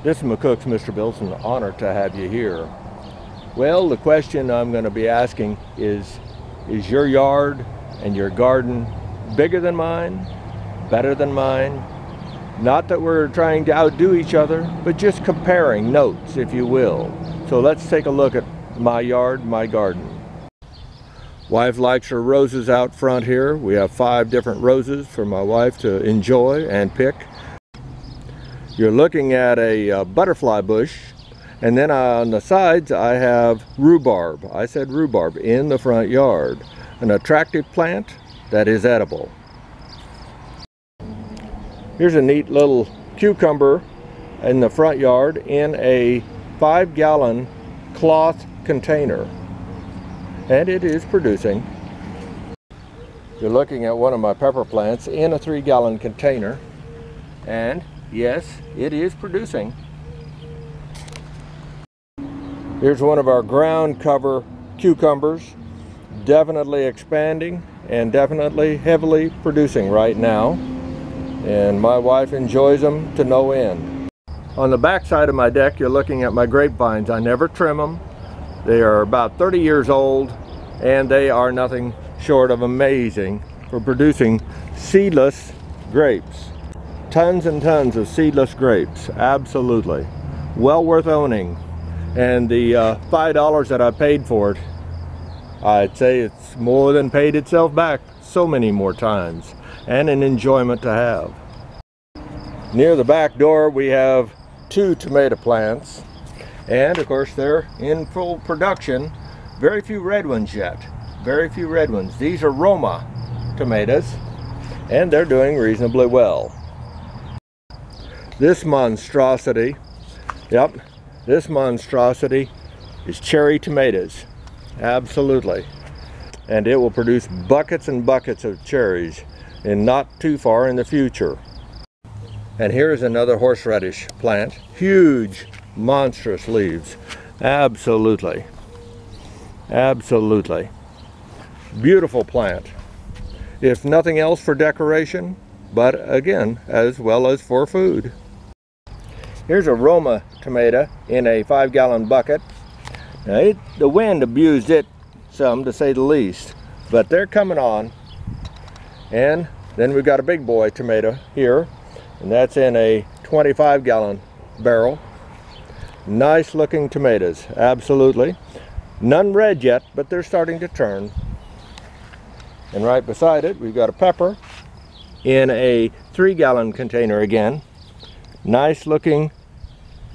This is McCook's Mr. Bill. It's an honor to have you here. Well, the question I'm going to be asking is your yard and your garden bigger than mine, better than mine? Not that we're trying to outdo each other, but just comparing notes, if you will. So let's take a look at my yard, my garden. Wife likes her roses out front here. We have 5 different roses for my wife to enjoy and pick. You're looking at a butterfly bush, and then on the sides I have rhubarb. I said rhubarb in the front yard. An attractive plant that is edible. Here's a neat little cucumber in the front yard in a 5-gallon cloth container, and it is producing. You're looking at one of my pepper plants in a 3-gallon container, and yes, it is producing. Here's one of our ground cover cucumbers, definitely expanding and definitely heavily producing right now, and my wife enjoys them to no end. On the back side of my deck, you're looking at my grapevines. I never trim them. They are about 30 years old, and they are nothing short of amazing for producing seedless grapes. Tons and tons of seedless grapes, absolutely. Well worth owning. And the $5 that I paid for it, I'd say it's more than paid itself back so many more times, and an enjoyment to have. Near the back door we have 2 tomato plants, and of course they're in full production. Very few red ones yet, very few red ones. These are Roma tomatoes, and they're doing reasonably well. This monstrosity, yep, this monstrosity is cherry tomatoes, absolutely. And it will produce buckets and buckets of cherries and not too far in the future. And here's another horseradish plant, huge, monstrous leaves, absolutely, absolutely. Beautiful plant, if nothing else for decoration, but again, as well as for food. Here's a Roma tomato in a 5-gallon bucket. Now the wind abused it some, to say the least, but they're coming on. And then we've got a big boy tomato here, and that's in a 25-gallon barrel. Nice looking tomatoes, absolutely. None red yet, but they're starting to turn. And right beside it, we've got a pepper in a 3-gallon container again. Nice looking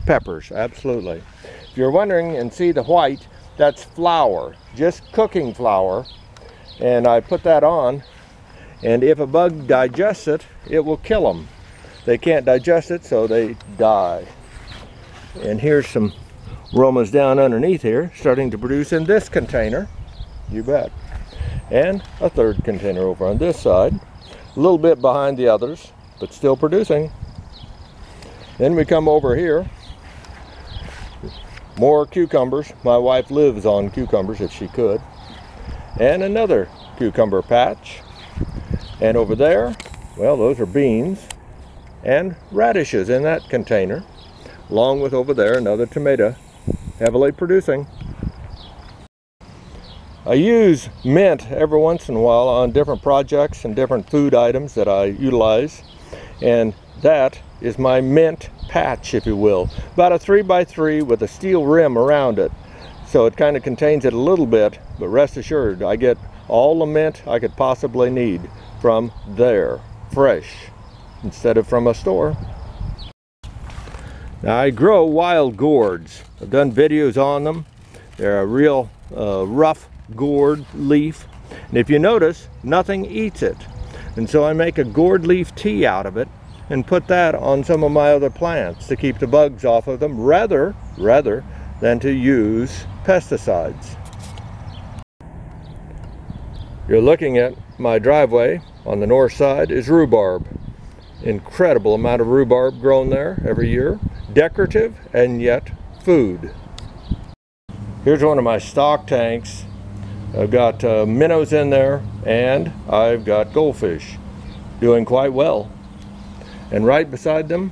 peppers, absolutely. If you're wondering and see the white, that's flour, just cooking flour. And I put that on, and if a bug digests it, it will kill them. They can't digest it, so they die. And here's some Romas down underneath here, starting to produce in this container. You bet. And a 3rd container over on this side. A little bit behind the others, but still producing. Then we come over here. More cucumbers. My wife lives on cucumbers if she could. And another cucumber patch. And over there, well, those are beans and radishes in that container, along with over there another tomato, heavily producing. I use mint every once in a while on different projects and different food items that I utilize, and that is my mint patch, if you will. About a 3x3 with a steel rim around it, so it kind of contains it a little bit, but rest assured I get all the mint I could possibly need from there, fresh, instead of from a store. Now I grow wild gourds. I've done videos on them. They're a real rough gourd leaf, and if you notice, nothing eats it. And so I make a gourd leaf tea out of it and put that on some of my other plants to keep the bugs off of them, rather than to use pesticides. You're looking at my driveway. On the north side is rhubarb. Incredible amount of rhubarb grown there every year. Decorative and yet food. Here's one of my stock tanks. I've got minnows in there, and I've got goldfish doing quite well. And right beside them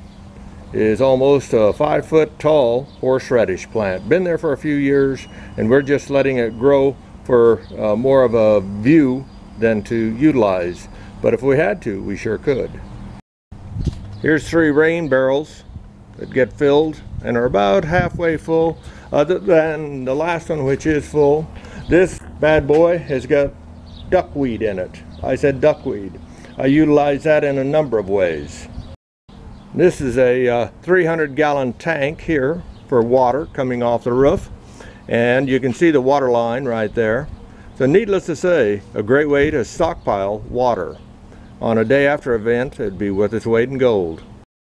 is almost a 5-foot tall horseradish plant. Been there for a few years, and we're just letting it grow for more of a view than to utilize. But if we had to, we sure could. Here's 3 rain barrels that get filled and are about halfway full, other than the last one, which is full. This bad boy has got duckweed in it. I said duckweed. I utilize that in a number of ways. This is a 300-gallon tank here for water coming off the roof, and you can see the water line right there. So needless to say, a great way to stockpile water. On a day after event, it'd be worth its weight in gold.